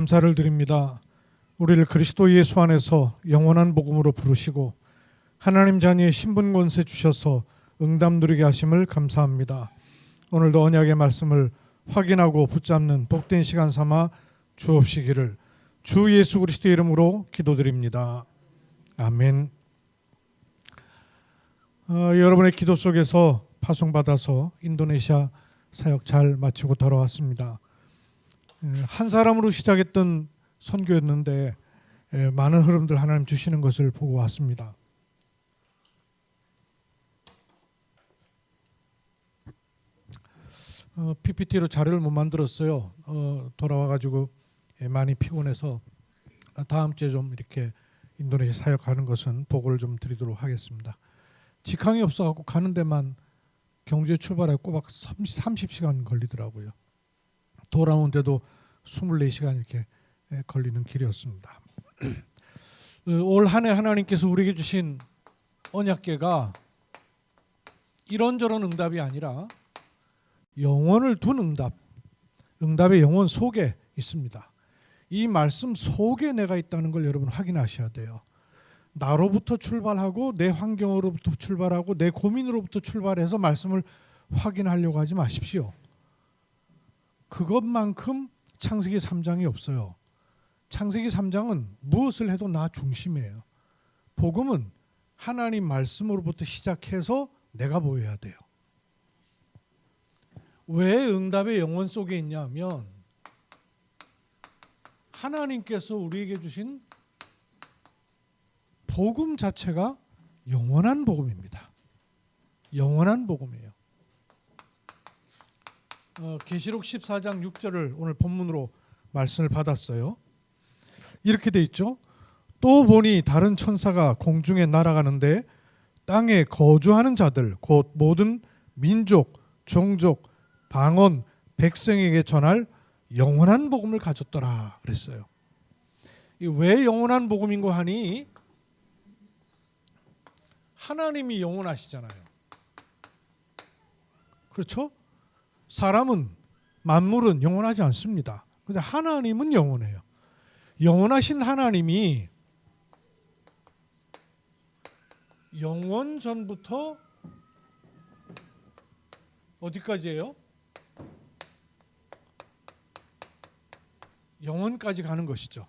감사를 드립니다. 우리를 그리스도 예수 안에서 영원한 복음으로 부르시고 하나님 자녀의 신분 권세 주셔서 응답 누리게 하심을 감사합니다. 오늘도 언약의 말씀을 확인하고 붙잡는 복된 시간 삼아 주옵시기를 주 예수 그리스도의 이름으로 기도드립니다. 아멘. 여러분의 기도 속에서 파송받아서 인도네시아 사역 잘 마치고 돌아왔습니다. 한 사람으로 시작했던 선교였는데 많은 흐름들 하나님 주시는 것을 보고 왔습니다. PPT로 자료를 못 만들었어요. 돌아와가지고 많이 피곤해서 다음 주에 좀 이렇게 인도네시아 사역하는 것은 보고를 좀 드리도록 하겠습니다. 직항이 없어갖고 가는 데만 경주에 출발해 꼬박 30시간 걸리더라고요. 돌아오는데도 24시간 이렇게 걸리는 길이었습니다. 올 한 해 하나님께서 우리에게 주신 언약궤가 이런저런 응답이 아니라 영원을 둔 응답의 영원 속에 있습니다. 이 말씀 속에 내가 있다는 걸 여러분 확인하셔야 돼요. 나로부터 출발하고 내 환경으로부터 출발하고 내 고민으로부터 출발해서 말씀을 확인하려고 하지 마십시오. 그것만큼 창세기 3장이 없어요. 창세기 3장은 무엇을 해도 나 중심이에요. 복음은 하나님 말씀으로부터 시작해서 내가 보여야 돼요. 왜 응답의 영원 속에 있냐면 하나님께서 우리에게 주신 복음 자체가 영원한 복음입니다. 영원한 복음이에요. 계시록 14장 6절을 오늘 본문으로 말씀을 받았어요. 이렇게 돼 있죠. 또 보니 다른 천사가 공중에 날아가는데 땅에 거주하는 자들 곧 모든 민족, 종족, 방언, 백성에게 전할 영원한 복음을 가졌더라 그랬어요. 왜 영원한 복음인고 하니 하나님이 영원하시잖아요. 그렇죠? 사람은 만물은 영원하지 않습니다. 그런데 하나님은 영원해요. 영원하신 하나님이 영원 전부터 어디까지예요? 영원까지 가는 것이죠.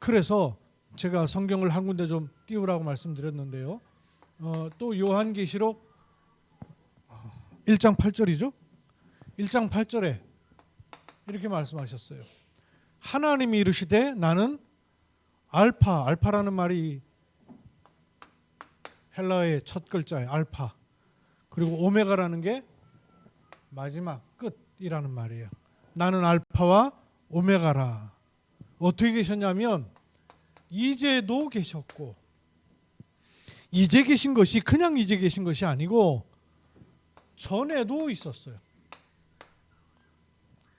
그래서 제가 성경을 한 군데 좀 띄우라고 말씀드렸는데요. 또 요한계시록 1장 8절이죠. 1장 8절에 이렇게 말씀하셨어요. 하나님이 이르시되 나는 알파라는 말이 헬라어의 첫 글자예요. 알파. 그리고 오메가라는 게 마지막 끝이라는 말이에요. 나는 알파와 오메가라. 어떻게 계셨냐면 이제도 계셨고 이제 계신 것이 그냥 이제 계신 것이 아니고 전에도 있었어요.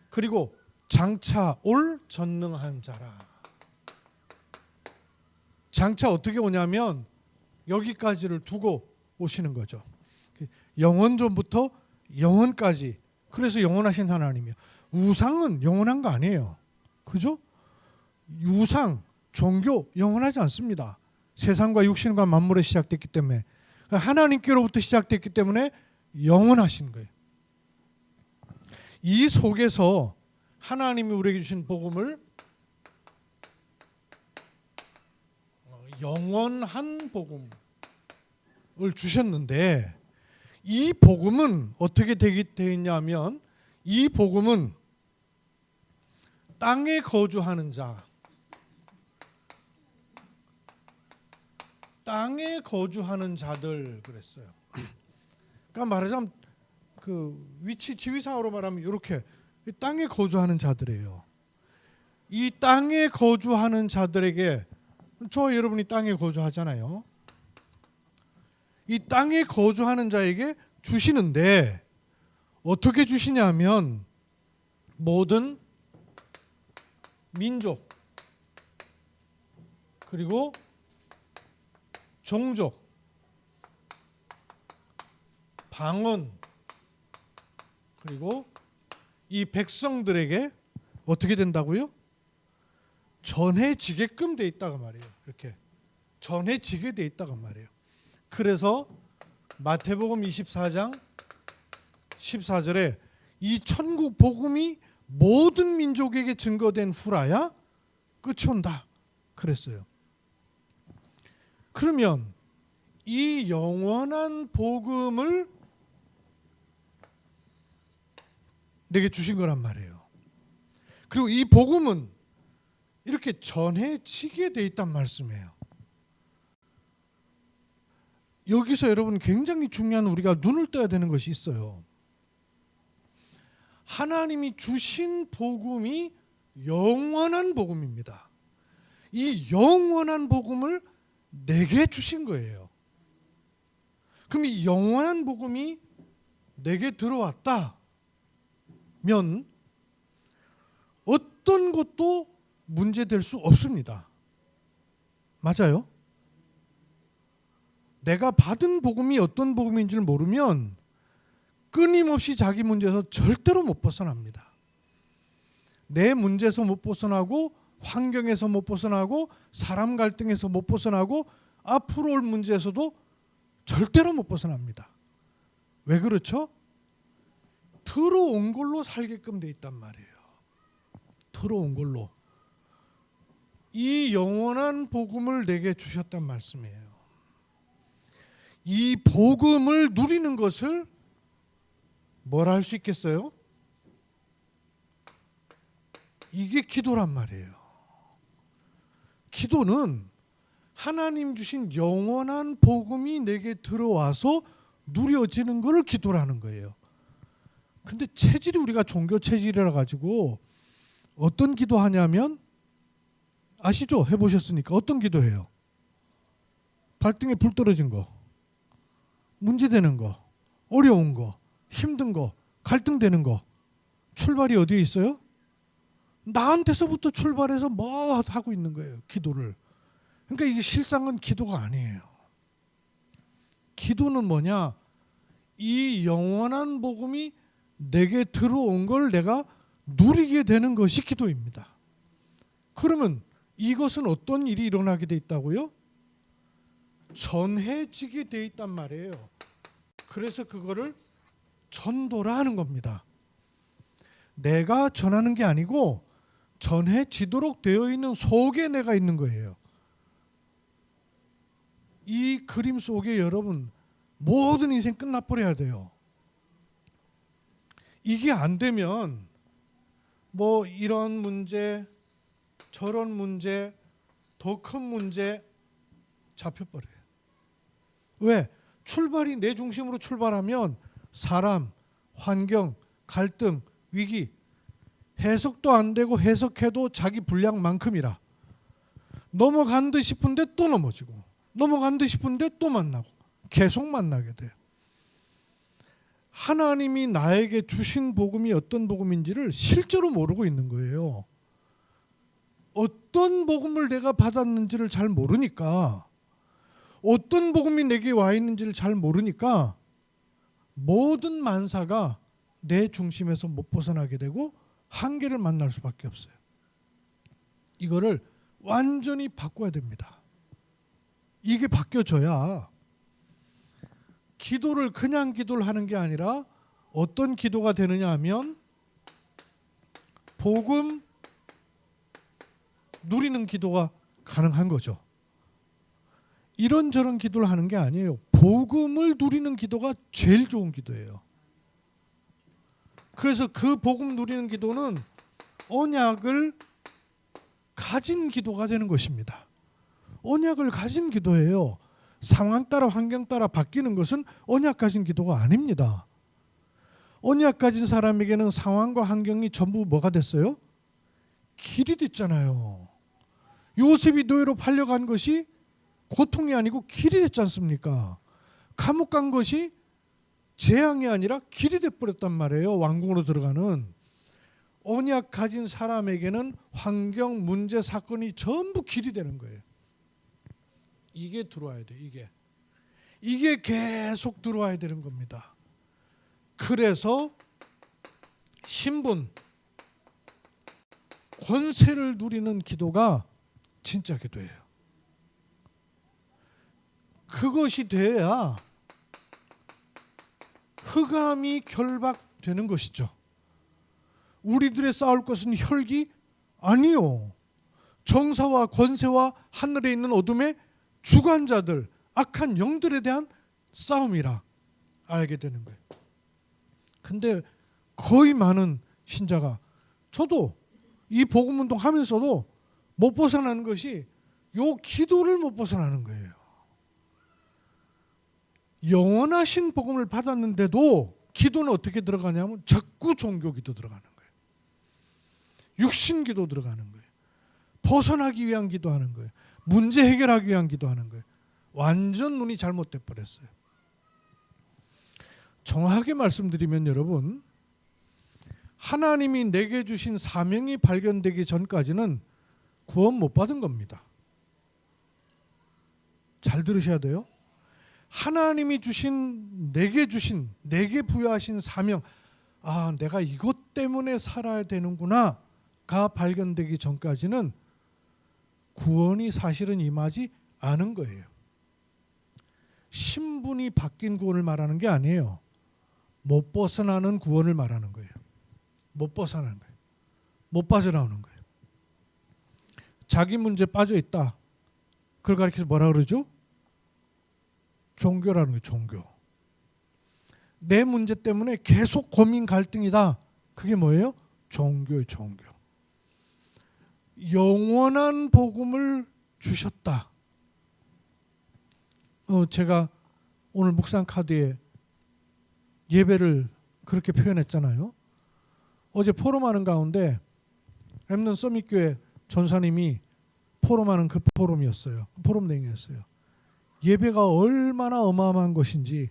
그리고 장차 올 전능한 자라. 장차 어떻게 오냐면 여기까지를 두고 오시는 거죠. 영원 전부터 영원까지. 그래서 영원하신 하나님이에요. 우상은 영원한 거 아니에요. 그죠? 우상, 종교 영원하지 않습니다. 세상과 육신과 만물에 시작됐기 때문에 하나님께로부터 시작됐기 때문에 영원하신 거예요. 이 속에서 하나님이 우리에게 주신 복음을 영원한 복음을 주셨는데 이 복음은 어떻게 되어 있냐면 이 복음은 땅에 거주하는 자, 땅에 거주하는 자들 그랬어요. 그러니까 말하자면 그 위치 지위상으로 말하면 이렇게 땅에 거주하는 자들이에요. 이 땅에 거주하는 자들에게 저 여러분이 땅에 거주하잖아요. 이 땅에 거주하는 자에게 주시는데 어떻게 주시냐면 모든 민족 그리고 종족 방언 그리고 이 백성들에게 어떻게 된다고요? 전해지게끔 돼 있다가 말이에요. 이렇게 전해지게 돼 있다가 말이에요. 그래서 마태복음 24장 14절에 이 천국 복음이 모든 민족에게 증거된 후라야 끝이 온다 그랬어요. 그러면 이 영원한 복음을 내게 주신 거란 말이에요. 그리고 이 복음은 이렇게 전해지게 돼 있단 말씀이에요. 여기서 여러분 굉장히 중요한 우리가 눈을 떠야 되는 것이 있어요. 하나님이 주신 복음이 영원한 복음입니다. 이 영원한 복음을 내게 주신 거예요. 그럼 이 영원한 복음이 내게 들어왔다면 어떤 것도 문제될 수 없습니다. 맞아요? 내가 받은 복음이 어떤 복음인지를 모르면 끊임없이 자기 문제에서 절대로 못 벗어납니다. 내 문제에서 못 벗어나고 환경에서 못 벗어나고 사람 갈등에서 못 벗어나고 앞으로 올 문제에서도 절대로 못 벗어납니다. 왜 그렇죠? 들어온 걸로 살게끔 돼 있단 말이에요. 들어온 걸로. 이 영원한 복음을 내게 주셨단 말씀이에요. 이 복음을 누리는 것을 뭘 할 수 있겠어요? 이게 기도란 말이에요. 기도는 하나님 주신 영원한 복음이 내게 들어와서 누려지는 것을 기도라는 거예요. 그런데 체질이 우리가 종교 체질이라 가지고 어떤 기도하냐면 아시죠? 해보셨으니까 어떤 기도해요? 발등에 불 떨어진 거, 문제되는 거, 어려운 거, 힘든 거, 갈등되는 거, 출발이 어디에 있어요? 나한테서부터 출발해서 뭐 하고 있는 거예요, 기도를. 그러니까 이게 실상은 기도가 아니에요. 기도는 뭐냐? 이 영원한 복음이 내게 들어온 걸 내가 누리게 되는 것이 기도입니다. 그러면 이것은 어떤 일이 일어나게 돼 있다고요? 전해지게 돼 있단 말이에요. 그래서 그거를 전도라 하는 겁니다. 내가 전하는 게 아니고 전해지도록 되어 있는 속에 내가 있는 거예요. 이 그림 속에 여러분 모든 인생 끝나버려야 돼요. 이게 안 되면 뭐 이런 문제, 저런 문제, 더 큰 문제 잡혀버려요. 왜? 출발이 내 중심으로 출발하면 사람, 환경, 갈등, 위기 해석도 안 되고 해석해도 자기 분량만큼이라 넘어간 듯 싶은데 또 넘어지고 넘어간 듯 싶은데 또 만나고 계속 만나게 돼요. 하나님이 나에게 주신 복음이 어떤 복음인지를 실제로 모르고 있는 거예요. 어떤 복음을 내가 받았는지를 잘 모르니까, 어떤 복음이 내게 와 있는지를 잘 모르니까 모든 만사가 내 중심에서 못 벗어나게 되고 한계를 만날 수밖에 없어요. 이거를 완전히 바꿔야 됩니다. 이게 바뀌어져야 기도를 그냥 기도를 하는 게 아니라 어떤 기도가 되느냐 하면 복음 누리는 기도가 가능한 거죠. 이런저런 기도를 하는 게 아니에요. 복음을 누리는 기도가 제일 좋은 기도예요. 그래서 그 복음 누리는 기도는 언약을 가진 기도가 되는 것입니다. 언약을 가진 기도예요. 상황 따라 환경 따라 바뀌는 것은 언약 가진 기도가 아닙니다. 언약 가진 사람에게는 상황과 환경이 전부 뭐가 됐어요? 길이 됐잖아요. 요셉이 노예로 팔려간 것이 고통이 아니고 길이 됐지 않습니까? 감옥 간 것이 재앙이 아니라 길이 돼버렸단 말이에요. 왕궁으로 들어가는. 언약 가진 사람에게는 환경, 문제, 사건이 전부 길이 되는 거예요. 이게 들어와야 돼요. 이게 계속 들어와야 되는 겁니다. 그래서 신분, 권세를 누리는 기도가 진짜 기도예요. 그것이 돼야 흑암이 결박되는 것이죠. 우리들의 싸울 것은 혈기 아니요. 정사와 권세와 하늘에 있는 어둠의 주관자들, 악한 영들에 대한 싸움이라 알게 되는 거예요. 근데 거의 많은 신자가, 저도 이 복음운동 하면서도 못 벗어나는 것이 요 기도를 못 벗어나는 거예요. 영원하신 복음을 받았는데도 기도는 어떻게 들어가냐면 자꾸 종교기도 들어가는 거예요. 육신기도 들어가는 거예요. 벗어나기 위한 기도하는 거예요. 문제 해결하기 위한 기도하는 거예요. 완전 눈이 잘못돼 버렸어요. 정확하게 말씀드리면 여러분, 하나님이 내게 주신 사명이 발견되기 전까지는 구원 못 받은 겁니다. 잘 들으셔야 돼요. 하나님이 주신, 내게 부여하신 사명, 아, 내가 이것 때문에 살아야 되는구나가 발견되기 전까지는 구원이 사실은 임하지 않은 거예요. 신분이 바뀐 구원을 말하는 게 아니에요. 못 벗어나는 구원을 말하는 거예요. 못 벗어나는 거예요. 못 빠져나오는 거예요. 자기 문제 빠져 있다. 그걸 가리켜서 뭐라 그러죠? 종교라는 거예요. 종교. 내 문제 때문에 계속 고민 갈등이다. 그게 뭐예요? 종교예요. 종교. 영원한 복음을 주셨다. 제가 오늘 묵상 카드에 예배를 그렇게 표현했잖아요. 어제 포럼하는 가운데 렘넌트 서밋교회 전사님이 포럼하는 그 포럼이었어요. 포럼 내용이었어요. 예배가 얼마나 어마어마한 것인지,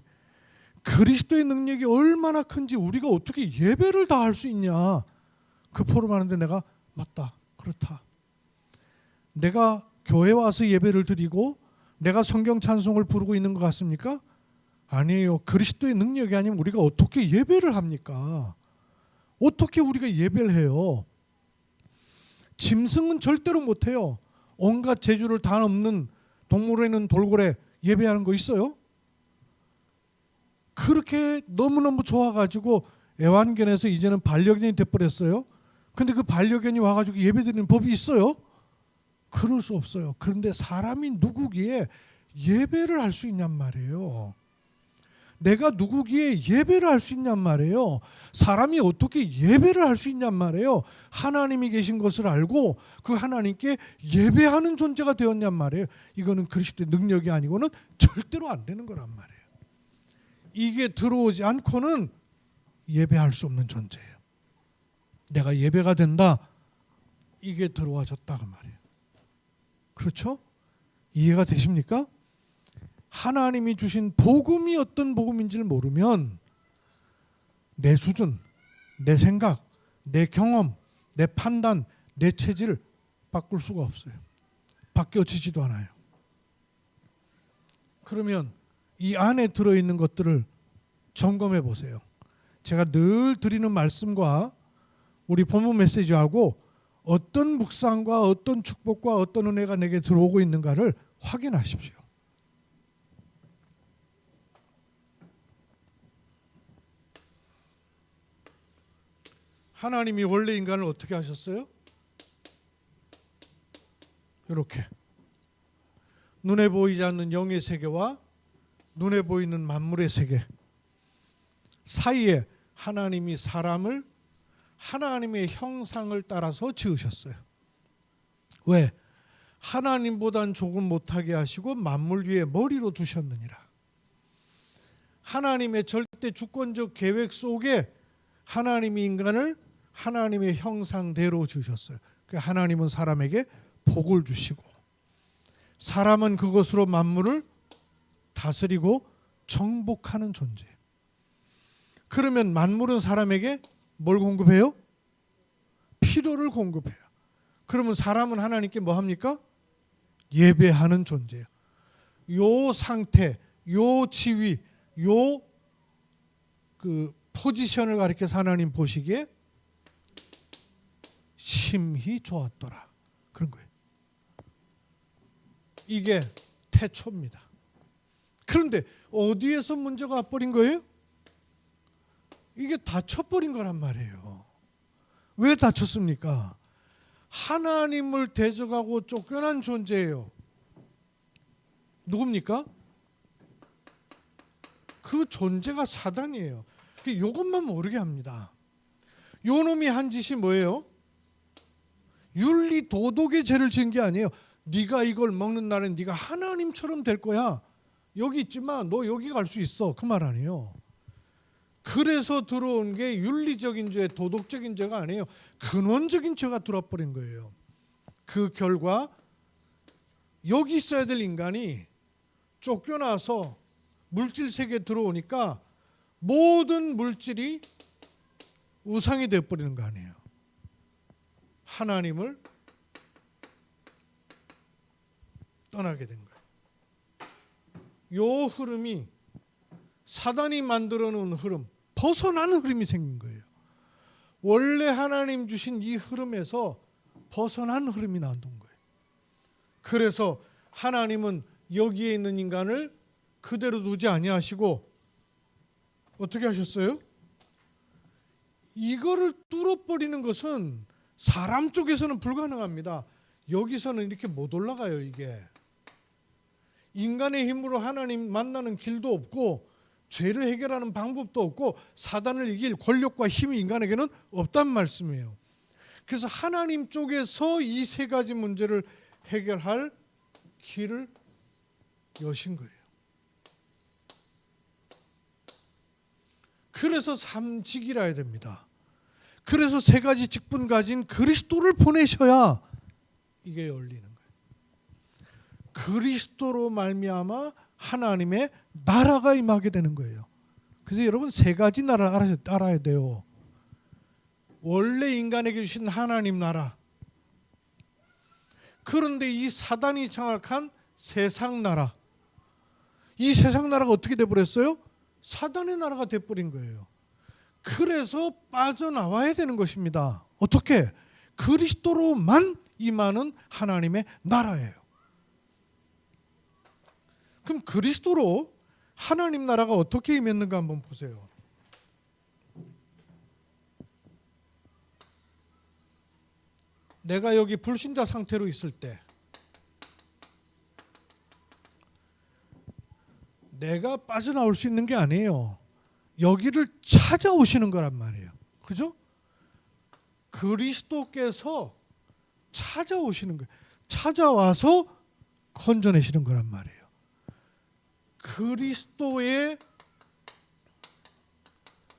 그리스도의 능력이 얼마나 큰지 우리가 어떻게 예배를 다 할 수 있냐. 그 포럼하는데 내가 맞다. 그렇다. 내가 교회 와서 예배를 드리고 내가 성경 찬송을 부르고 있는 것 같습니까? 아니에요. 그리스도의 능력이 아니면 우리가 어떻게 예배를 합니까? 어떻게 우리가 예배를 해요? 짐승은 절대로 못해요. 온갖 재주를 다 넘는 동물에 있는 돌고래 예배하는 거 있어요? 그렇게 너무너무 좋아가지고 애완견에서 이제는 반려견이 돼버렸어요. 근데 그 반려견이 와가지고 예배드리는 법이 있어요? 그럴 수 없어요. 그런데 사람이 누구기에 예배를 할 수 있냔 말이에요. 내가 누구기에 예배를 할 수 있냔 말이에요. 사람이 어떻게 예배를 할 수 있냔 말이에요. 하나님이 계신 것을 알고 그 하나님께 예배하는 존재가 되었냔 말이에요. 이거는 그리스도의 능력이 아니고는 절대로 안 되는 거란 말이에요. 이게 들어오지 않고는 예배할 수 없는 존재예요. 내가 예배가 된다. 이게 들어와졌다 그 말이에요. 그렇죠? 이해가 되십니까? 하나님이 주신 복음이 어떤 복음인지를 모르면 내 수준, 내 생각, 내 경험, 내 판단, 내 체질을 바꿀 수가 없어요. 바뀌어지지도 않아요. 그러면 이 안에 들어있는 것들을 점검해 보세요. 제가 늘 드리는 말씀과 우리 본문 메시지하고 어떤 묵상과 어떤 축복과 어떤 은혜가 내게 들어오고 있는가를 확인하십시오. 하나님이 원래 인간을 어떻게 하셨어요? 이렇게 눈에 보이지 않는 영의 세계와 눈에 보이는 만물의 세계 사이에 하나님이 사람을 하나님의 형상을 따라서 지으셨어요. 왜? 하나님보단 조금 못하게 하시고 만물 위에 머리로 두셨느니라. 하나님의 절대 주권적 계획 속에 하나님이 인간을 하나님의 형상대로 주셨어요. 하나님은 사람에게 복을 주시고 사람은 그것으로 만물을 다스리고 정복하는 존재. 그러면 만물은 사람에게 뭘 공급해요? 필요를 공급해요. 그러면 사람은 하나님께 뭐 합니까? 예배하는 존재예요. 요 상태, 요 지위, 요 그 포지션을 가리켜서 하나님 보시기에 심히 좋았더라. 그런 거예요. 이게 태초입니다. 그런데 어디에서 문제가 와버린 거예요? 이게 닫혀버린 거란 말이에요. 왜 닫혔습니까? 하나님을 대적하고 쫓겨난 존재예요. 누굽니까? 그 존재가 사단이에요. 이것만 모르게 합니다. 요 놈이 한 짓이 뭐예요? 윤리 도덕의 죄를 지은 게 아니에요. 네가 이걸 먹는 날엔 네가 하나님처럼 될 거야. 여기 있지만 너 여기 갈 수 있어. 그 말 아니에요. 그래서 들어온 게 윤리적인 죄, 도덕적인 죄가 아니에요. 근원적인 죄가 들어버린 거예요. 그 결과 여기 있어야 될 인간이 쫓겨나서 물질 세계에 들어오니까 모든 물질이 우상이 되어버리는 거 아니에요. 하나님을 떠나게 된 거예요. 요 흐름이 사단이 만들어 놓은 흐름, 벗어나는 흐름이 생긴 거예요. 원래 하나님 주신 이 흐름에서 벗어난 흐름이 나온 거예요. 그래서 하나님은 여기에 있는 인간을 그대로 두지 아니하시고 어떻게 하셨어요? 이거를 뚫어버리는 것은 사람 쪽에서는 불가능합니다. 여기서는 이렇게 못 올라가요. 이게 인간의 힘으로 하나님 만나는 길도 없고 죄를 해결하는 방법도 없고 사단을 이길 권력과 힘이 인간에게는 없단 말씀이에요. 그래서 하나님 쪽에서 이 세 가지 문제를 해결할 길을 여신 거예요. 그래서 삼직이라 해야 됩니다. 그래서 세 가지 직분 가진 그리스도를 보내셔야 이게 열리는 거예요. 그리스도로 말미암아 하나님의 나라가 임하게 되는 거예요. 그래서 여러분 세 가지 나라를 알아야 돼요. 원래 인간에게 주신 하나님 나라. 그런데 이 사단이 장악한 세상 나라. 이 세상 나라가 어떻게 돼버렸어요? 사단의 나라가 돼버린 거예요. 그래서 빠져나와야 되는 것입니다. 어떻게? 그리스도로만 임하는 하나님의 나라예요. 그럼 그리스도로 하나님 나라가 어떻게 임했는가 한번 보세요. 내가 여기 불신자 상태로 있을 때 내가 빠져나올 수 있는 게 아니에요. 여기를 찾아오시는 거란 말이에요. 그죠? 그리스도께서 찾아오시는 거예요. 찾아와서 건져내시는 거란 말이에요. 그리스도의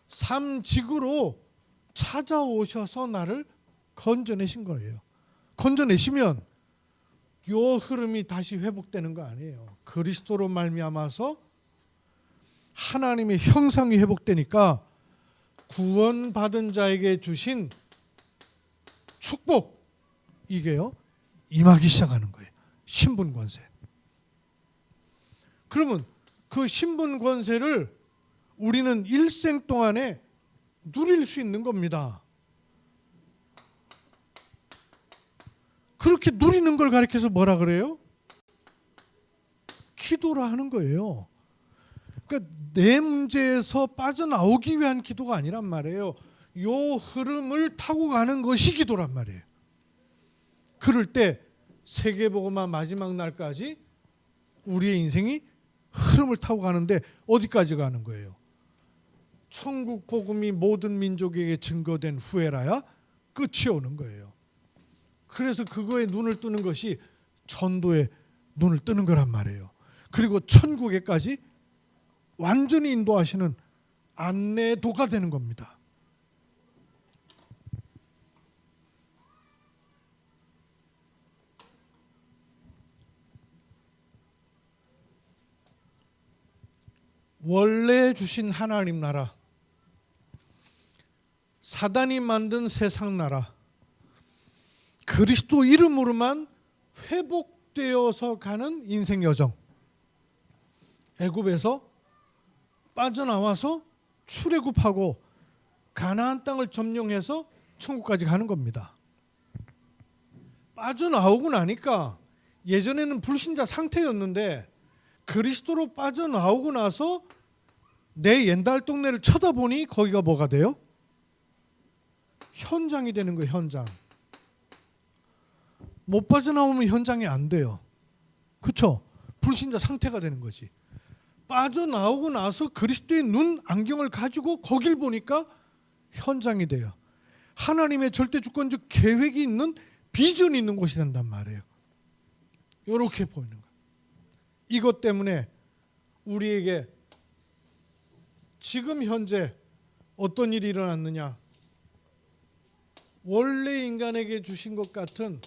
삼직으로 찾아오셔서 나를 건져내신 거예요. 건져내시면 요 흐름이 다시 회복되는 거 아니에요. 그리스도로 말미암아서 하나님의 형상이 회복되니까 구원받은 자에게 주신 축복 이게요 임하기 시작하는 거예요. 신분 권세. 그러면 그 신분 권세를 우리는 일생 동안에 누릴 수 있는 겁니다. 그렇게 누리는 걸 가리켜서 뭐라 그래요? 기도라 하는 거예요. 그러니까 내 문제에서 빠져나오기 위한 기도가 아니란 말이에요. 요 흐름을 타고 가는 것이 기도란 말이에요. 그럴 때 세계복음화 마지막 날까지 우리의 인생이 흐름을 타고 가는데 어디까지 가는 거예요? 천국 복음이 모든 민족에게 증거된 후에라야 끝이 오는 거예요. 그래서 그거에 눈을 뜨는 것이 전도에 눈을 뜨는 거란 말이에요. 그리고 천국에까지 완전히 인도하시는 안내도가 되는 겁니다. 원래 주신 하나님 나라, 사단이 만든 세상 나라, 그리스도 이름으로만 회복되어서 가는 인생 여정. 애굽에서 빠져나와서 출애굽하고 가나안 땅을 점령해서 천국까지 가는 겁니다. 빠져나오고 나니까 예전에는 불신자 상태였는데 그리스도로 빠져나오고 나서 내 옛날 동네를 쳐다보니 거기가 뭐가 돼요? 현장이 되는 거예요. 현장. 못 빠져나오면 현장이 안 돼요. 그렇죠? 불신자 상태가 되는 거지. 빠져나오고 나서 그리스도의 눈 안경을 가지고 거길 보니까 현장이 돼요. 하나님의 절대 주권적 계획이 있는 비전이 있는 곳이 된단 말이에요. 이렇게 보이는 거예요. 이것 때문에 우리에게 지금 현재 어떤 일이 일어났느냐? 원래 인간에게 주신 것 같은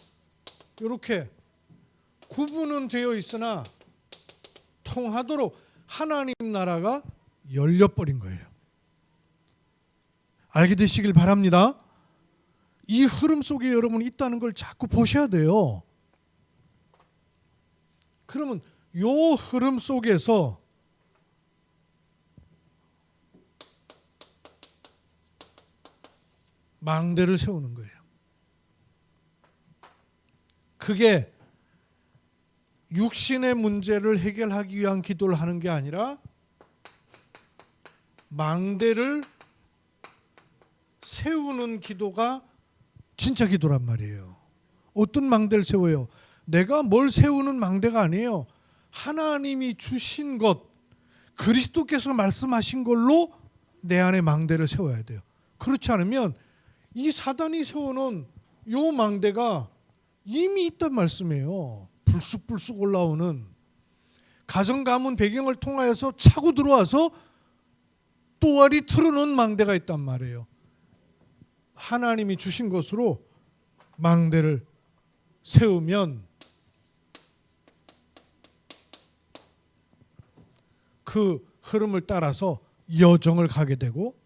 이렇게 구분은 되어 있으나 통하도록 하나님 나라가 열려버린 거예요. 알게 되시길 바랍니다. 이 흐름 속에 여러분이 있다는 걸 자꾸 보셔야 돼요. 그러면 이 흐름 속에서 망대를 세우는 거예요. 그게 육신의 문제를 해결하기 위한 기도를 하는 게 아니라 망대를 세우는 기도가 진짜 기도란 말이에요. 어떤 망대를 세워요? 내가 뭘 세우는 망대가 아니에요. 하나님이 주신 것, 그리스도께서 말씀하신 걸로 내 안에 망대를 세워야 돼요. 그렇지 않으면 이 사단이 세워놓은 요 망대가 이미 있단 말씀이에요. 불쑥불쑥 올라오는 가정 가문 배경을 통하여서 차고 들어와서 또아리 틀어놓은 망대가 있단 말이에요. 하나님이 주신 것으로 망대를 세우면 그 흐름을 따라서 여정을 가게 되고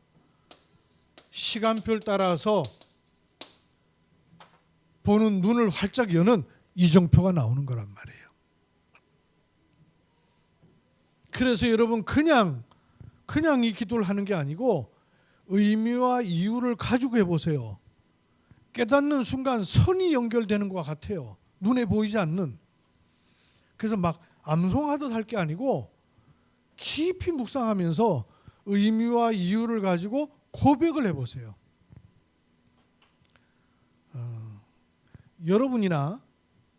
시간표를 따라서 보는 눈을 활짝 여는 이정표가 나오는 거란 말이에요. 그래서 여러분 그냥 이 기도를 하는 게 아니고 의미와 이유를 가지고 해보세요. 깨닫는 순간 선이 연결되는 것 같아요. 눈에 보이지 않는. 그래서 막 암송하듯 할 게 아니고 깊이 묵상하면서 의미와 이유를 가지고 고백을 해보세요. 여러분이나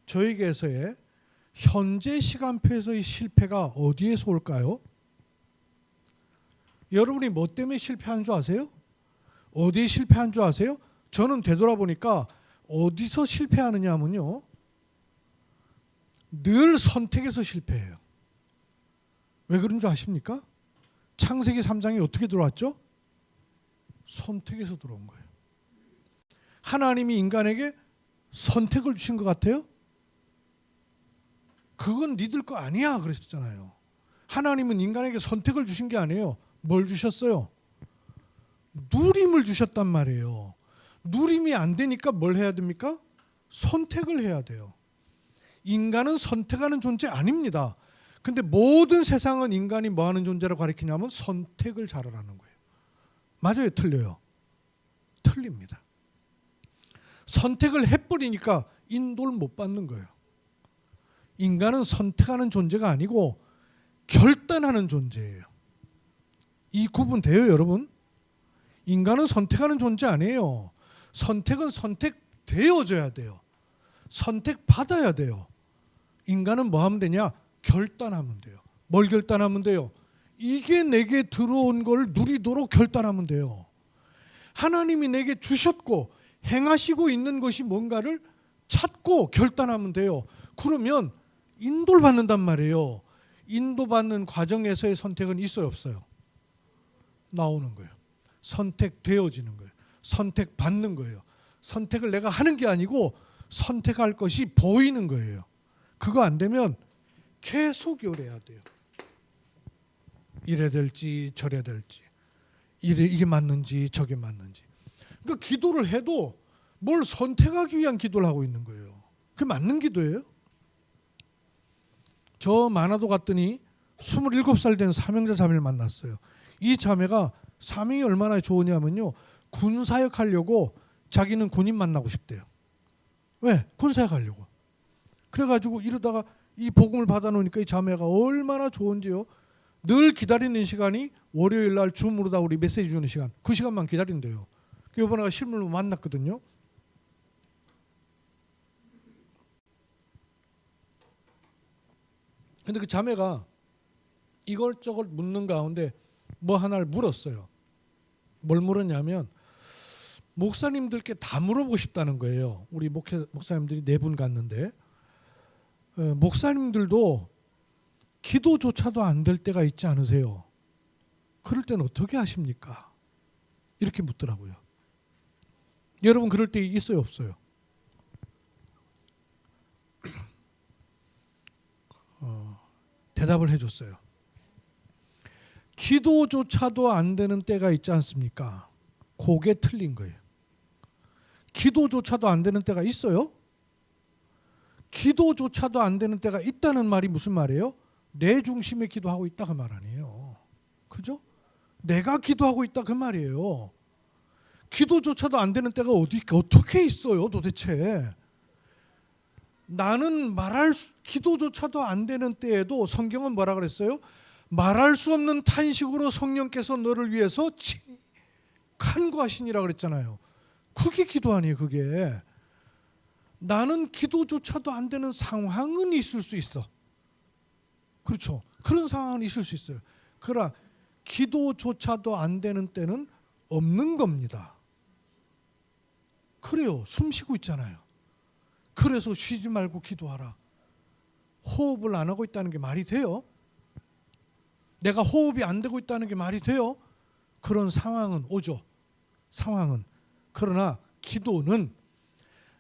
저에게서의 현재 시간표에서의 실패가 어디에서 올까요? 여러분이 뭐 때문에 실패한 줄 아세요? 어디에 실패한 줄 아세요? 저는 되돌아보니까 어디서 실패하느냐 하면요, 늘 선택에서 실패해요. 왜 그런 줄 아십니까? 창세기 3장이 어떻게 들어왔죠? 선택에서 들어온 거예요. 하나님이 인간에게 선택을 주신 것 같아요? 그건 니들 거 아니야 그랬었잖아요. 하나님은 인간에게 선택을 주신 게 아니에요. 뭘 주셨어요? 누림을 주셨단 말이에요. 누림이 안 되니까 뭘 해야 됩니까? 선택을 해야 돼요. 인간은 선택하는 존재 아닙니다. 근데 모든 세상은 인간이 뭐 하는 존재라고 가리키냐면 선택을 잘하라는 거예요. 맞아요? 틀려요? 틀립니다. 선택을 해버리니까 인도를 못 받는 거예요. 인간은 선택하는 존재가 아니고 결단하는 존재예요. 이 구분 돼요, 여러분? 인간은 선택하는 존재 아니에요. 선택은 선택되어져야 돼요. 선택받아야 돼요. 인간은 뭐 하면 되냐? 결단하면 돼요. 뭘 결단하면 돼요? 이게 내게 들어온 걸 누리도록 결단하면 돼요. 하나님이 내게 주셨고 행하시고 있는 것이 뭔가를 찾고 결단하면 돼요. 그러면 인도를 받는단 말이에요. 인도받는 과정에서의 선택은 있어요, 없어요? 나오는 거예요. 선택되어지는 거예요. 선택받는 거예요. 선택을 내가 하는 게 아니고 선택할 것이 보이는 거예요. 그거 안 되면 계속 요래야 돼요. 이래 될지 저래 될지, 이게 맞는지 저게 맞는지. 그러니까 기도를 해도 뭘 선택하기 위한 기도를 하고 있는 거예요. 그게 맞는 기도예요? 저 만화도 갔더니 27살 된 사명자 자매를 만났어요. 이 자매가 사명이 얼마나 좋으냐면요, 군사역 하려고 자기는 군인 만나고 싶대요. 왜? 권사에 가려고. 그래가지고 이러다가 이 복음을 받아놓으니까 이 자매가 얼마나 좋은지요. 늘 기다리는 시간이 월요일 날 줌으로다 우리 메시지 주는 시간. 그 시간만 기다린대요. 이번에 실물로 만났거든요. 근데 그 자매가 이걸저걸 묻는 가운데 뭐 하나를 물었어요. 뭘 물었냐면 목사님들께 다 물어보고 싶다는 거예요. 우리 목사님들이 4분 갔는데 목사님들도 기도조차도 안 될 때가 있지 않으세요? 그럴 때는 어떻게 하십니까? 이렇게 묻더라고요. 여러분 그럴 때 있어요, 없어요? 대답을 해줬어요. 기도조차도 안 되는 때가 있지 않습니까? 그게 틀린 거예요. 기도조차도 안 되는 때가 있어요? 기도조차도 안 되는 때가 있다는 말이 무슨 말이에요? 내 중심에 기도하고 있다 그 말 아니에요. 그죠? 내가 기도하고 있다 그 말이에요. 기도조차도 안 되는 때가 어떻게 있어요 도대체? 나는 기도조차도 안 되는 때에도 성경은 뭐라 그랬어요? 말할 수 없는 탄식으로 성령께서 너를 위해서 간구하시니라 그랬잖아요. 그게 기도 아니에요. 그게. 나는 기도조차도 안 되는 상황은 있을 수 있어. 그렇죠. 그런 상황은 있을 수 있어요. 그러나 기도조차도 안 되는 때는 없는 겁니다. 그래요. 숨 쉬고 있잖아요. 그래서 쉬지 말고 기도하라. 호흡을 안 하고 있다는 게 말이 돼요? 내가 호흡이 안 되고 있다는 게 말이 돼요? 그런 상황은 오죠. 상황은. 그러나 기도는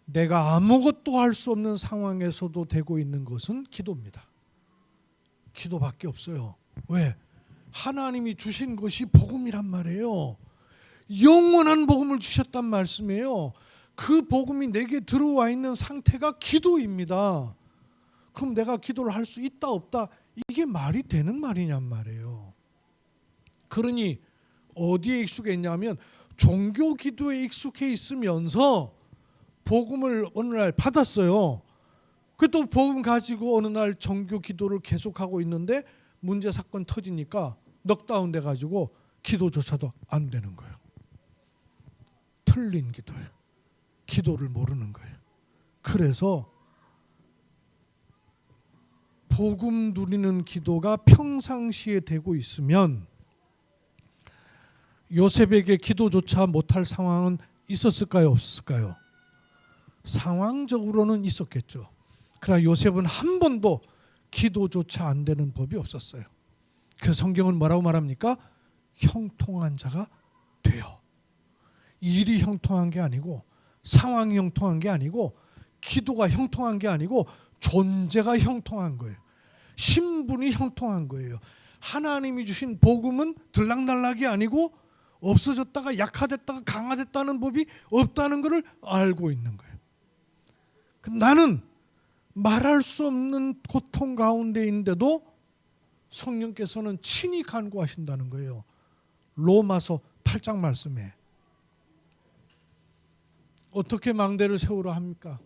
내가 아무것도 할 수 없는 상황에서도 되고 있는 것은 기도입니다. 기도밖에 없어요. 왜? 하나님이 주신 것이 복음이란 말이에요. 영원한 복음을 주셨단 말씀이에요. 그 복음이 내게 들어와 있는 상태가 기도입니다. 그럼 내가 기도를 할 수 있다 없다 이게 말이 되는 말이냔 말이에요. 그러니 어디에 익숙해 있냐면 종교 기도에 익숙해 있으면서 복음을 어느 날 받았어요. 그 또 복음 가지고 어느 날 종교 기도를 계속하고 있는데 문제 사건 터지니까 넉다운 돼가지고 기도조차도 안 되는 거예요. 틀린 기도예요. 기도를 모르는 거예요. 그래서 복음 누리는 기도가 평상시에 되고 있으면 요셉에게 기도조차 못할 상황은 있었을까요? 없었을까요? 상황적으로는 있었겠죠. 그러나 요셉은 한 번도 기도조차 안 되는 법이 없었어요. 그 성경은 뭐라고 말합니까? 형통한 자가 돼요. 일이 형통한 게 아니고 상황이 형통한 게 아니고 기도가 형통한 게 아니고 존재가 형통한 거예요. 신분이 형통한 거예요. 하나님이 주신 복음은 들락날락이 아니고 없어졌다가 약화됐다가 강화됐다는 법이 없다는 것을 알고 있는 거예요. 나는 말할 수 없는 고통 가운데인데도 성령께서는 친히 간구하신다는 거예요. 로마서 8장 말씀에. 어떻게 망대를 세우라 합니까?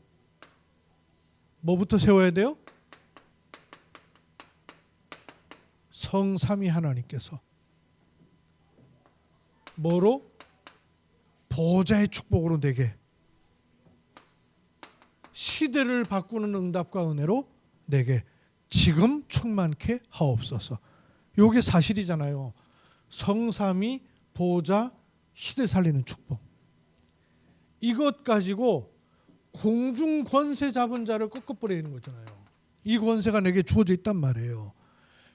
뭐부터 세워야 돼요? 성삼위 하나님께서 뭐로? 보좌의 축복으로 내게 시대를 바꾸는 응답과 은혜로 내게 지금 충만케 하옵소서. 이게 사실이잖아요. 성삼위 보좌 시대 살리는 축복. 이것 가지고 공중 권세 잡은 자를 꺾어버리는 거잖아요. 이 권세가 내게 주어져 있단 말이에요.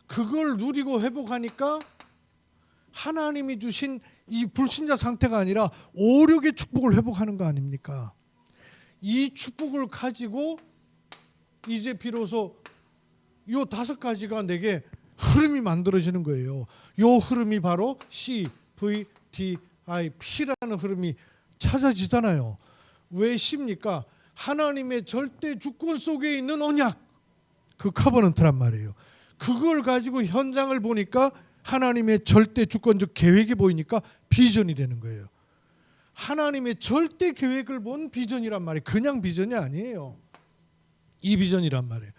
그걸 누리고 회복하니까 하나님이 주신 이 불신자 상태가 아니라 오륙의 축복을 회복하는 거 아닙니까? 이 축복을 가지고 이제 비로소 이 5가지가 내게 흐름이 만들어지는 거예요. 이 흐름이 바로 C, V, D, I, P라는 흐름이 찾아지잖아요. 왜 C입니까? 하나님의 절대 주권 속에 있는 언약, 그 커버넌트란 말이에요. 그걸 가지고 현장을 보니까 하나님의 절대 주권적 계획이 보이니까 비전이 되는 거예요. 하나님의 절대 계획을 본 비전이란 말이에요. 그냥 비전이 아니에요. 이 비전이란 말이에요.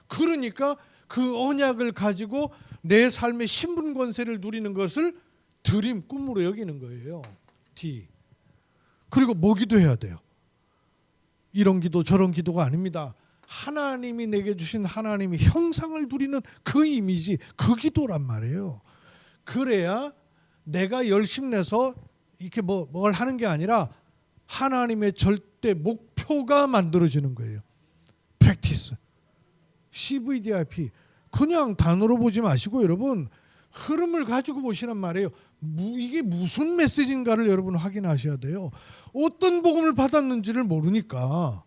그러니까 그 언약을 가지고 내 삶의 신분 권세를 누리는 것을 드림, 꿈으로 여기는 거예요. D. 그리고 뭐 기도해야 돼요? 이런 기도 저런 기도가 아닙니다. 하나님이 내게 주신 하나님의 형상을 누리는 그 이미지, 그 기도란 말이에요. 그래야 내가 열심 내서 이렇게 뭘 하는 게 아니라 하나님의 절대 목표가 만들어지는 거예요. 프랙티스. CVDIP. 그냥 단어로 보지 마시고 여러분 흐름을 가지고 보시란 말이에요. 이게 무슨 메시지인가를 여러분 확인하셔야 돼요. 어떤 복음을 받았는지를 모르니까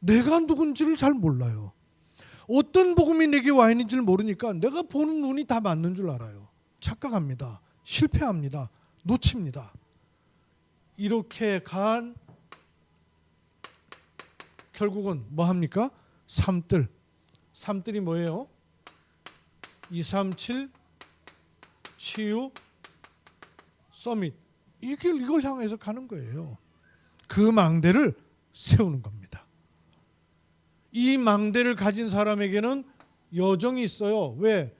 내가 누군지를 잘 몰라요. 어떤 복음이 내게 와 있는지를 모르니까 내가 보는 눈이 다 맞는 줄 알아요. 착각합니다. 실패합니다. 놓칩니다. 이렇게 간 결국은 뭐 합니까? 삼뜰. 삼뜰이 뭐예요? 237 치유 서밋. 이걸 향해서 가는 거예요. 그 망대를 세우는 겁니다. 이 망대를 가진 사람에게는 여정이 있어요. 왜?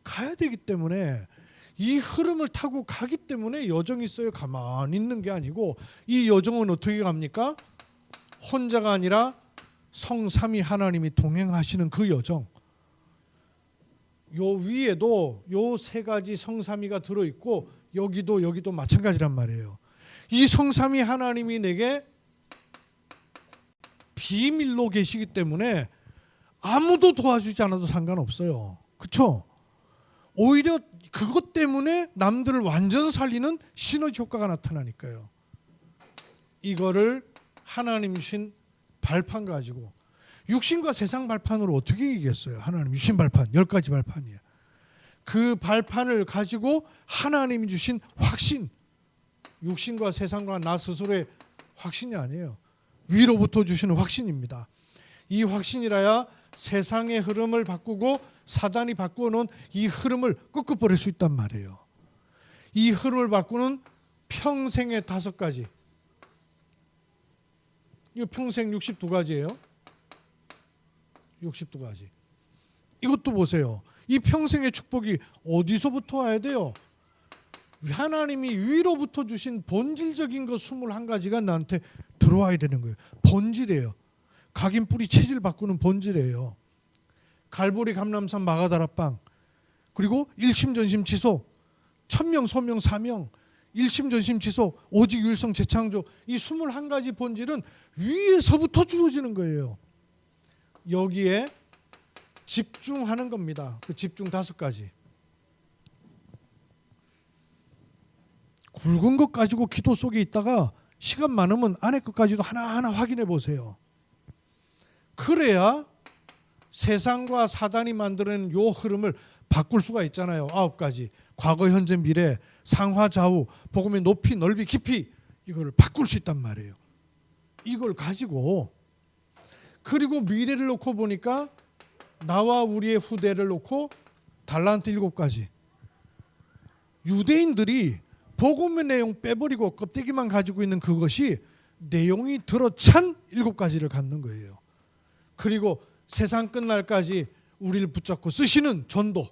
가야 되기 때문에. 이 흐름을 타고 가기 때문에 여정이 있어요. 가만히 있는 게 아니고 이 여정은 어떻게 갑니까? 혼자가 아니라 성삼위 하나님이 동행하시는 그 여정. 요 위에도 요 세 가지 성삼위가 들어있고 여기도 마찬가지란 말이에요. 이 성삼위 하나님이 내게 비밀로 계시기 때문에 아무도 도와주지 않아도 상관없어요. 그렇죠? 오히려 그것 때문에 남들을 완전 살리는 시너지 효과가 나타나니까요. 이거를 하나님 주신 발판 가지고 육신과 세상 발판으로 어떻게 이기겠어요? 하나님 유신 발판 10가지 발판이에요. 그 발판을 가지고 하나님이 주신 확신, 육신과 세상과 나 스스로의 확신이 아니에요. 위로부터 주시는 확신입니다. 이 확신이라야 세상의 흐름을 바꾸고 사단이 바꾸어 놓은 이 흐름을 꺾어버릴 수 있단 말이에요. 이 흐름을 바꾸는 평생의 5가지. 이거 평생 62가지예요. 62가지. 이것도 보세요. 이 평생의 축복이 어디서부터 와야 돼요? 하나님이 위로부터 주신 본질적인 것 21가지가 나한테 들어와야 되는 거예요. 본질이에요. 각인 뿌리 체질 바꾸는 본질이에요. 갈보리 감람산 마가다락방, 그리고 일심전심 지속, 천명 소명 사명, 일심전심 지속, 오직 유일성 재창조, 이 21가지 본질은 위에서부터 주어지는 거예요. 여기에 집중하는 겁니다. 그 집중 5가지. 굵은 것 가지고 기도 속에 있다가 시간 많으면 안에 것까지도 하나하나 확인해 보세요. 그래야 세상과 사단이 만드는 요 흐름을 바꿀 수가 있잖아요. 9가지. 과거, 현재, 미래, 상하, 좌우, 복음의 높이, 넓이, 깊이, 이걸 바꿀 수 있단 말이에요. 이걸 가지고, 그리고 미래를 놓고 보니까 나와 우리의 후대를 놓고 달란트 7가지. 유대인들이 복음의 내용 빼버리고 껍데기만 가지고 있는 그것이 내용이 들어찬 7가지를 갖는 거예요. 그리고 세상 끝날까지 우리를 붙잡고 쓰시는 전도.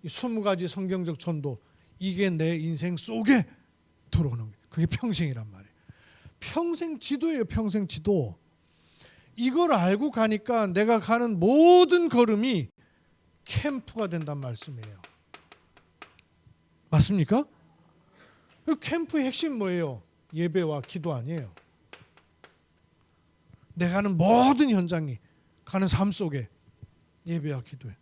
이 20가지 성경적 전도. 이게 내 인생 속에 들어오는 거예요. 그게 평생이란 말이에요. 평생 지도예요. 평생 지도. 이걸 알고 가니까 내가 가는 모든 걸음이 캠프가 된단 말씀이에요. 맞습니까? 캠프의 핵심 뭐예요? 예배와 기도 아니에요. 내가 가는 모든 현장이 가는 삶 속에 예배와 기도예요.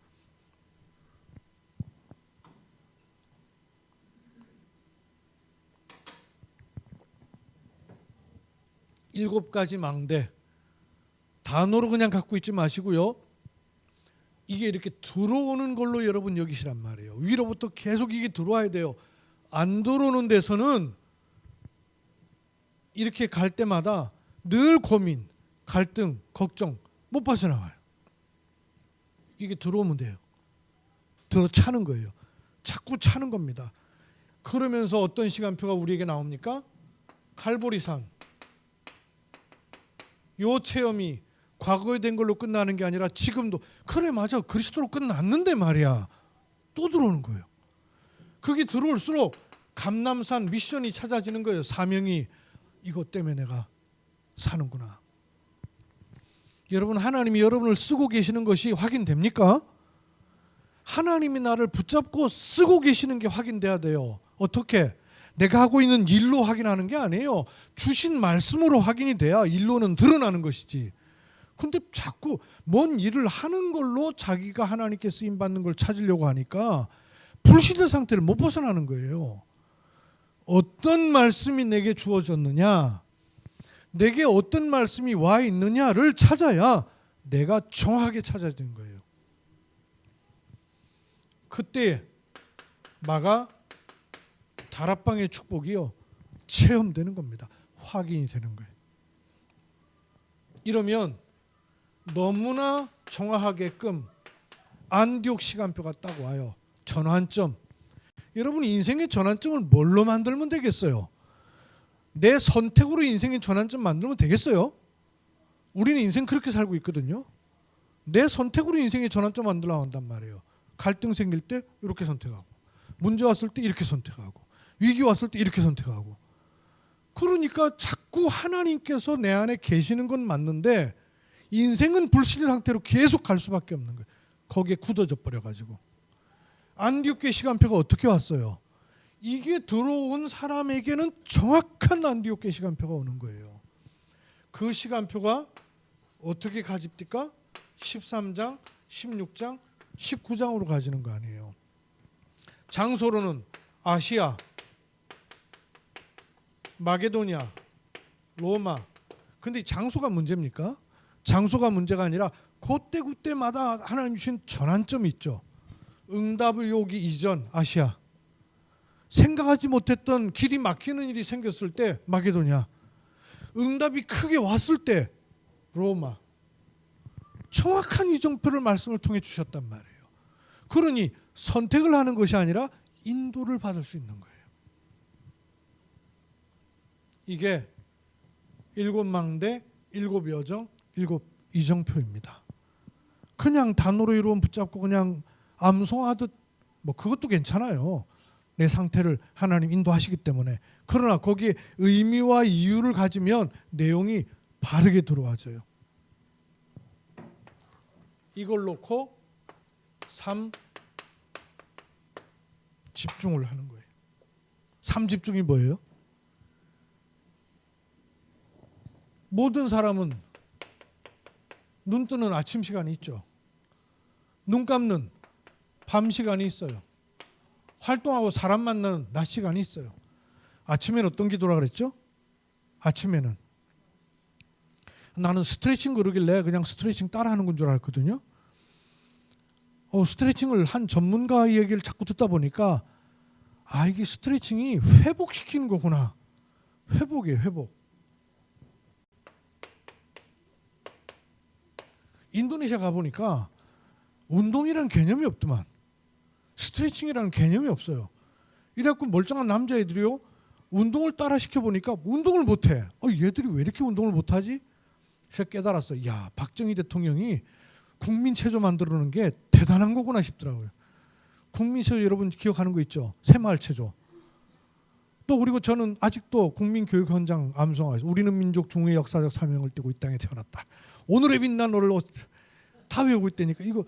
일곱 가지 망대. 단어로 그냥 갖고 있지 마시고요. 이게 이렇게 들어오는 걸로 여러분 여기시란 말이에요. 위로부터 계속 이게 들어와야 돼요. 안 들어오는 데서는 이렇게 갈 때마다 늘 고민, 갈등, 걱정 못 빠져나와요. 이게 들어오면 돼요. 들어 차는 거예요. 자꾸 차는 겁니다. 그러면서 어떤 시간표가 우리에게 나옵니까? 갈보리산. 요 체험이 과거에 된 걸로 끝나는 게 아니라 지금도 그래 맞아 그리스도로 끝났는데 말이야. 또 들어오는 거예요. 그게 들어올수록 감람산 미션이 찾아지는 거예요. 사명이 이것 때문에 내가 사는구나. 여러분 하나님이 여러분을 쓰고 계시는 것이 확인됩니까? 하나님이 나를 붙잡고 쓰고 계시는 게 확인돼야 돼요. 어떻게? 내가 하고 있는 일로 확인하는 게 아니에요. 주신 말씀으로 확인이 돼야 일로는 드러나는 것이지. 근데 자꾸 뭔 일을 하는 걸로 자기가 하나님께 쓰임받는 걸 찾으려고 하니까 불신의 상태를 못 벗어나는 거예요. 어떤 말씀이 내게 주어졌느냐, 내게 어떤 말씀이 와 있느냐를 찾아야 내가 정확하게 찾아지는 거예요. 그때 마가 다락방의 축복이요 체험되는 겁니다. 확인이 되는 거예요. 이러면 너무나 정확하게끔 안디옥 시간표가 딱 와요. 전환점. 여러분 인생의 전환점을 뭘로 만들면 되겠어요? 내 선택으로 인생의 전환점 만들면 되겠어요? 우리는 인생 그렇게 살고 있거든요. 내 선택으로 인생의 전환점 만들려고 한단 말이에요. 갈등 생길 때 이렇게 선택하고, 문제 왔을 때 이렇게 선택하고, 위기 왔을 때 이렇게 선택하고. 그러니까 자꾸 하나님께서 내 안에 계시는 건 맞는데 인생은 불신의 상태로 계속 갈 수밖에 없는 거예요. 거기에 굳어져 버려가지고. 안디옥교회 시간표가 어떻게 왔어요? 이게 들어온 사람에게는 정확한 안디옥교회 시간표가 오는 거예요. 그 시간표가 어떻게 가집니까? 13장, 16장, 19장으로 가지는 거 아니에요. 장소로는 아시아, 마게도니아, 로마. 근데 장소가 문제입니까? 장소가 문제가 아니라 그때마다 하나님 주신 전환점이 있죠. 응답의 오기 이전 아시아. 생각하지 못했던 길이 막히는 일이 생겼을 때 마게도니아. 응답이 크게 왔을 때 로마. 정확한 이정표를 말씀을 통해 주셨단 말이에요. 그러니 선택을 하는 것이 아니라 인도를 받을 수 있는 거예요. 이게 7망대, 7여정, 7이정표입니다. 그냥 단어로 이루면 붙잡고 그냥 암송하듯 뭐 그것도 괜찮아요. 내 상태를 하나님 인도하시기 때문에. 그러나 거기에 의미와 이유를 가지면 내용이 바르게 들어와져요. 이걸 놓고 3 집중을 하는 거예요. 3 집중이 뭐예요? 모든 사람은 눈 뜨는 아침 시간이 있죠. 눈 감는 밤 시간이 있어요. 활동하고 사람 만나는 낮 시간이 있어요. 아침에는 어떤 기도라 그랬죠? 아침에는 나는 스트레칭 그러길래 그냥 스트레칭 따라하는 건 줄 알았거든요. 스트레칭을 한 전문가 얘기를 자꾸 듣다 보니까 이게 스트레칭이 회복시키는 거구나. 회복이에요, 회복. 인도네시아 가보니까 운동이라는 개념이 없더만. 스트레칭이라는 개념이 없어요. 이래갖고 멀쩡한 남자애들이요 운동을 따라 시켜보니까 운동을 못해. 얘들이 왜 이렇게 운동을 못하지? 제가 깨달았어요. 야, 박정희 대통령이 국민체조 만들어놓은 게 대단한 거구나 싶더라고요. 국민체조 여러분 기억하는 거 있죠? 새마을체조. 또 그리고 저는 아직도 국민교육 현장 암송하죠. 우리는 민족 중의 역사적 사명을 띠고 이 땅에 태어났다. 오늘의 빛난 너를 다 외우고 있다니까. 이거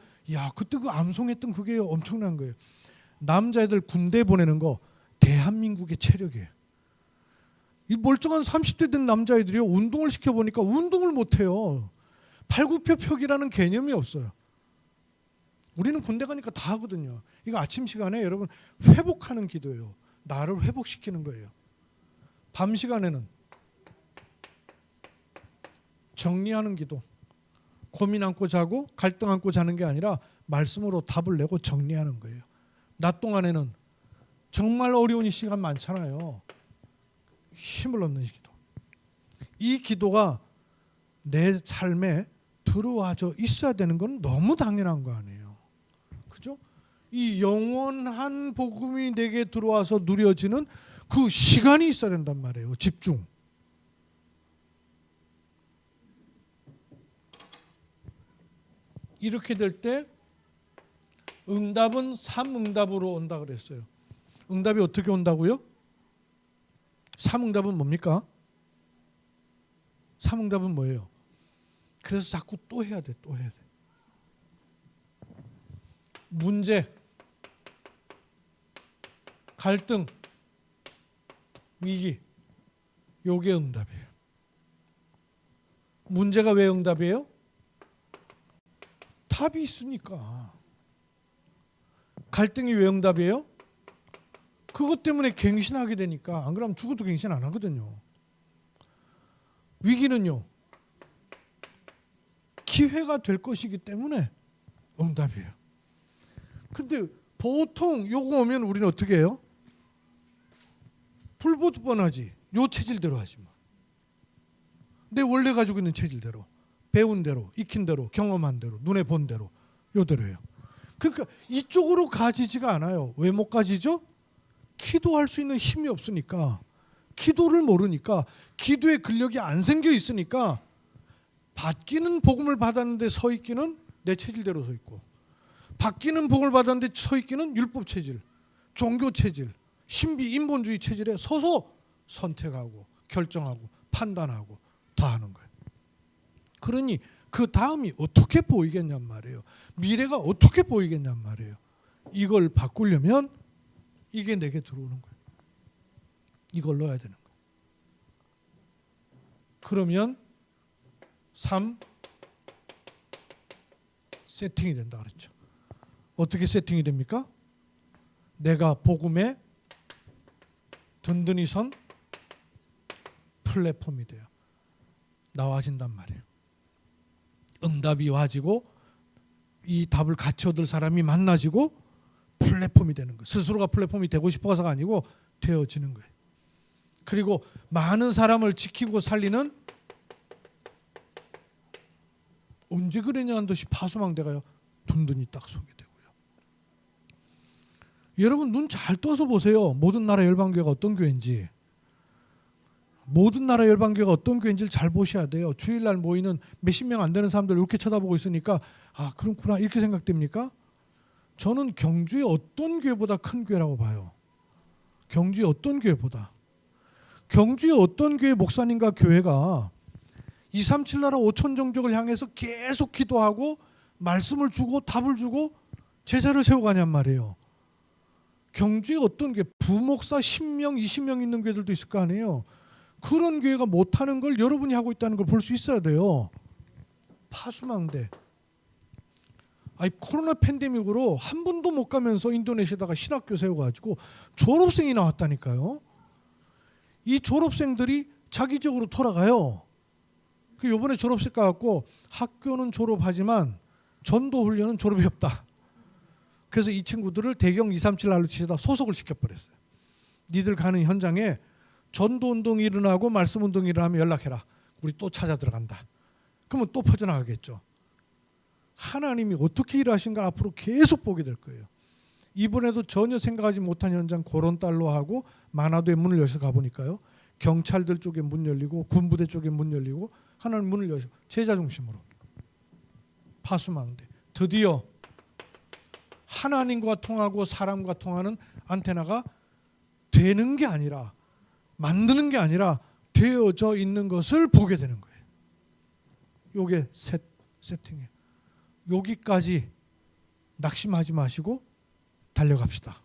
그때 그 암송했던 그게 엄청난 거예요. 남자애들 군대 보내는 거 대한민국의 체력이에요. 이 멀쩡한 30대 된 남자애들이요 운동을 시켜보니까 운동을 못해요. 팔굽혀펴기라는 개념이 없어요. 우리는 군대 가니까 다 하거든요. 이거 아침 시간에 여러분 회복하는 기도예요. 나를 회복시키는 거예요. 밤 시간에는 정리하는 기도. 고민 안고 자고 갈등 안고 자는 게 아니라 말씀으로 답을 내고 정리하는 거예요. 낮 동안에는 정말 어려운 이 시간 많잖아요. 힘을 얻는 기도. 이 기도가 내 삶에 들어와져 있어야 되는 건 너무 당연한 거 아니에요. 그죠? 이 영원한 복음이 내게 들어와서 누려지는 그 시간이 있어야 된단 말이에요. 집중. 이렇게 될 때 응답은 3응답으로 온다 그랬어요. 응답이 어떻게 온다고요? 3응답은 뭡니까? 3응답은 뭐예요? 그래서 자꾸 또 해야 돼. 또 해야 돼. 문제, 갈등, 위기, 요게 응답이에요. 문제가 왜 응답이에요? 답이 있으니까. 갈등이 왜 응답이에요? 그것 때문에 갱신하게 되니까. 안 그러면 죽어도 갱신 안 하거든요. 위기는요, 기회가 될 것이기 때문에 응답이에요. 근데 보통 요거 오면 우리는 어떻게 해요? 불보듯 뻔하지. 요 체질대로 하지 마. 내 원래 가지고 있는 체질대로, 배운 대로, 익힌 대로, 경험한 대로, 눈에 본 대로, 요대로 해요. 그러니까 이쪽으로 가지지가 않아요. 왜 못 가지죠? 기도할 수 있는 힘이 없으니까, 기도를 모르니까, 기도의 근력이 안 생겨 있으니까, 받기는 복음을 받았는데 서 있기는 내 체질대로 서 있고, 받기는 복음을 받았는데 서 있기는 율법 체질, 종교 체질, 신비 인본주의 체질에 서서 선택하고 결정하고 판단하고 다 하는 거예요. 그러니 그 다음이 어떻게 보이겠냔 말이에요. 미래가 어떻게 보이겠냔 말이에요. 이걸 바꾸려면 이게 내게 들어오는 거예요. 이걸 넣어야 되는 거예요. 그러면 3 세팅이 된다 그랬죠. 어떻게 세팅이 됩니까? 내가 복음에 든든히 선 플랫폼이 돼요. 나와진단 말이에요. 응답이 와지고 이 답을 같이 얻을 사람이 만나지고 플랫폼이 되는 거예요. 스스로가 플랫폼이 되고 싶어서가 아니고 되어지는 거예요. 그리고 많은 사람을 지키고 살리는 언제 그랬냐는 듯이 파수망대가 든든히 딱 서게 되고요. 여러분 눈 잘 떠서 보세요. 모든 나라 열방교회가 어떤 교회인지. 모든 나라 열방교회가 어떤 교회인지를 잘 보셔야 돼요. 주일날 모이는 몇십 명 안 되는 사람들 이렇게 쳐다보고 있으니까 아 그렇구나 이렇게 생각됩니까? 저는 경주의 어떤 교회보다 큰 교회라고 봐요. 경주의 어떤 교회보다. 경주의 어떤 교회 목사님과 교회가 237 나라 5천 종족을 향해서 계속 기도하고 말씀을 주고 답을 주고 제자를 세워가냔 말이에요. 경주에 어떤 게 부목사 10명, 20명 있는 교회들도 있을 거 아니에요. 그런 교회가 못하는 걸 여러분이 하고 있다는 걸 볼 수 있어야 돼요. 파수망대. 아니 코로나 팬데믹으로 한 번도 못 가면서 인도네시아다가 신학교 세워가지고 졸업생이 나왔다니까요. 이 졸업생들이 자기적으로 돌아가요. 이번에 졸업식 가갖고 학교는 졸업하지만 전도 훈련은 졸업이 없다. 그래서 이 친구들을 대경 237 ROTC에다 소속을 시켜버렸어요. 니들 가는 현장에 전도운동이 일어나고 말씀운동이 일어나면 연락해라. 우리 또 찾아 들어간다. 그러면 또 퍼져나가겠죠. 하나님이 어떻게 일하신가 앞으로 계속 보게 될 거예요. 이번에도 전혀 생각하지 못한 현장 고론달로 하고 만화도에 문을 열어서 가보니까요. 경찰들 쪽에 문 열리고 군부대 쪽에 문 열리고 하나님 문을 여시고 제자 중심으로 파수망대. 드디어 하나님과 통하고 사람과 통하는 안테나가 되는 게 아니라 만드는 게 아니라 되어져 있는 것을 보게 되는 거예요. 요게 세팅이에요. 여기까지 낙심하지 마시고 달려갑시다.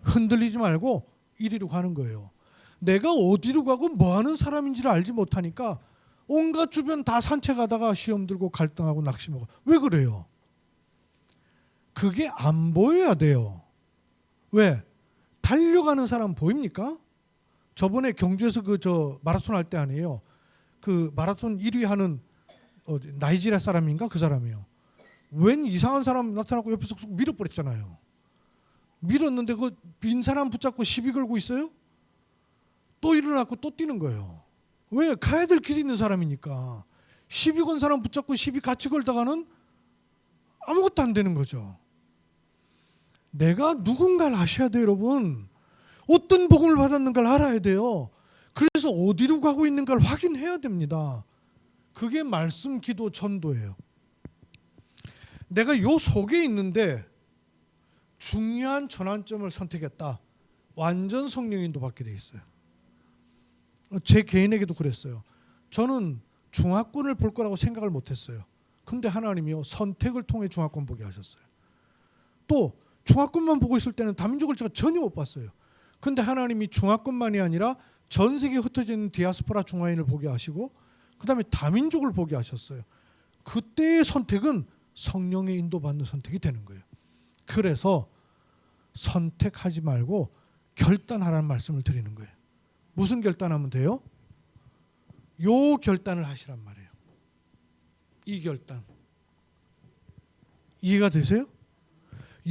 흔들리지 말고 이리로 가는 거예요. 내가 어디로 가고 뭐 하는 사람인지를 알지 못하니까 온갖 주변 다 산책하다가 시험 들고 갈등하고 낙심하고. 왜 그래요? 그게 안 보여야 돼요. 왜? 달려가는 사람 보입니까? 저번에 경주에서 마라톤 할 때 아니에요. 그 마라톤 1위 하는 나이지리아 사람인가 그 사람이요. 웬 이상한 사람 나타나고 옆에서 쑥 밀어버렸잖아요. 밀었는데 그 빈 사람 붙잡고 시비 걸고 있어요? 또 일어났고 또 뛰는 거예요. 왜? 가야 될 길이 있는 사람이니까. 시비 건 사람 붙잡고 시비 같이 걸다가는 아무것도 안 되는 거죠. 내가 누군가를 아셔야 돼요, 여러분. 어떤 복음을 받았는가를 알아야 돼요. 그래서 어디로 가고 있는가를 확인해야 됩니다. 그게 말씀, 기도, 전도예요. 내가 요 속에 있는데 중요한 전환점을 선택했다. 완전 성령 인도 받게 돼 있어요. 제 개인에게도 그랬어요. 저는 중화권을 볼 거라고 생각을 못했어요. 근데 하나님이요, 선택을 통해 중화권 보게 하셨어요. 또 중화권만 보고 있을 때는 다민족을 제가 전혀 못 봤어요. 근데 하나님이 중화권만이 아니라 전 세계에 흩어져 있는 디아스포라 중화인을 보게 하시고 그 다음에 다민족을 보게 하셨어요. 그때의 선택은 성령의 인도받는 선택이 되는 거예요. 그래서 선택하지 말고 결단하라는 말씀을 드리는 거예요. 무슨 결단하면 돼요? 요 결단을 하시란 말이에요. 이 결단. 이해가 되세요?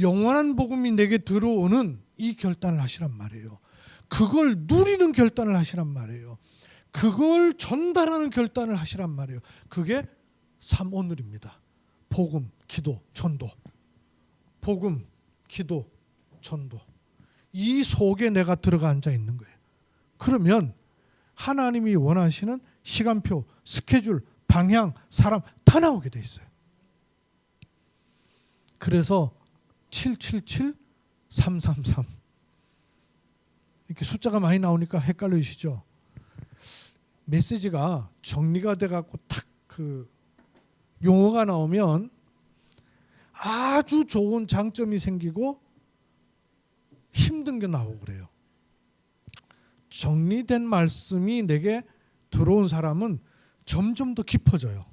영원한 복음이 내게 들어오는 이 결단을 하시란 말이에요. 그걸 누리는 결단을 하시란 말이에요. 그걸 전달하는 결단을 하시란 말이에요. 그게 3오늘입니다. 복음, 기도, 전도. 복음, 기도, 전도. 이 속에 내가 들어가 앉아 있는 거예요. 그러면 하나님이 원하시는 시간표, 스케줄, 방향, 사람 다 나오게 돼 있어요. 그래서 777, 333 이렇게 숫자가 많이 나오니까 헷갈리시죠? 메시지가 정리가 돼갖고 탁 그 용어가 나오면 아주 좋은 장점이 생기고 힘든 게 나오고 그래요. 정리된 말씀이 내게 들어온 사람은 점점 더 깊어져요.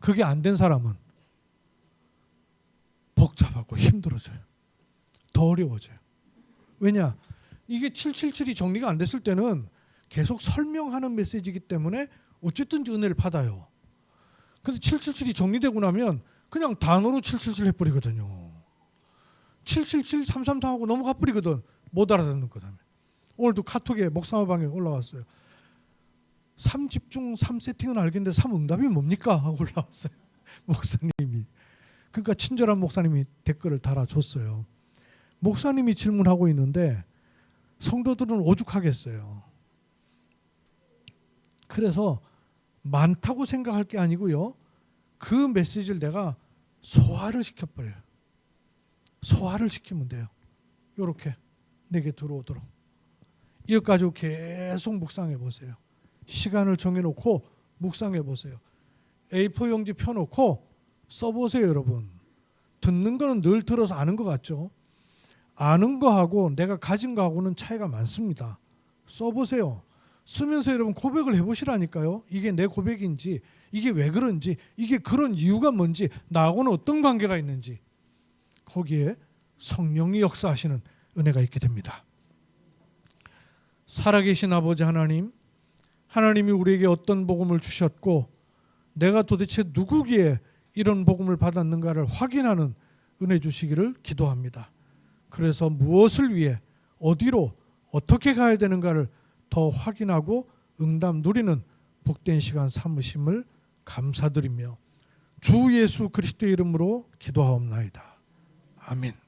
그게 안 된 사람은 복잡하고 힘들어져요. 더 어려워져요. 왜냐? 이게 777이 정리가 안 됐을 때는 계속 설명하는 메시지이기 때문에 어쨌든지 은혜를 받아요. 근데 777이 정리되고 나면 그냥 단어로 777 해버리거든요. 777, 333하고 넘어가 버리거든. 못 알아듣는 거 다음에. 오늘도 카톡에 목사방에 올라왔어요. 3집중 3세팅은 알겠는데 3응답이 뭡니까? 하고 올라왔어요. 목사님이. 그러니까 친절한 목사님이 댓글을 달아줬어요. 목사님이 질문하고 있는데 성도들은 오죽하겠어요. 그래서 많다고 생각할 게 아니고요. 그 메시지를 내가 소화를 시켜버려요. 소화를 시키면 돼요. 이렇게 내게 들어오도록. 이것 가지고 계속 묵상해 보세요. 시간을 정해놓고 묵상해 보세요. A4 용지 펴놓고 써보세요, 여러분. 듣는 거는 늘 들어서 아는 것 같죠? 아는 거하고 내가 가진 거하고는 차이가 많습니다. 써보세요. 쓰면서 여러분 고백을 해보시라니까요. 이게 내 고백인지, 이게 왜 그런지, 이게 그런 이유가 뭔지, 나하고는 어떤 관계가 있는지 거기에 성령이 역사하시는 은혜가 있게 됩니다. 살아계신 아버지 하나님, 하나님이 우리에게 어떤 복음을 주셨고 내가 도대체 누구기에 이런 복음을 받았는가를 확인하는 은혜 주시기를 기도합니다. 그래서 무엇을 위해 어디로 어떻게 가야 되는가를 더 확인하고 응답 누리는 복된 시간 삼으심을 감사드리며 주 예수 그리스도의 이름으로 기도하옵나이다. 아멘.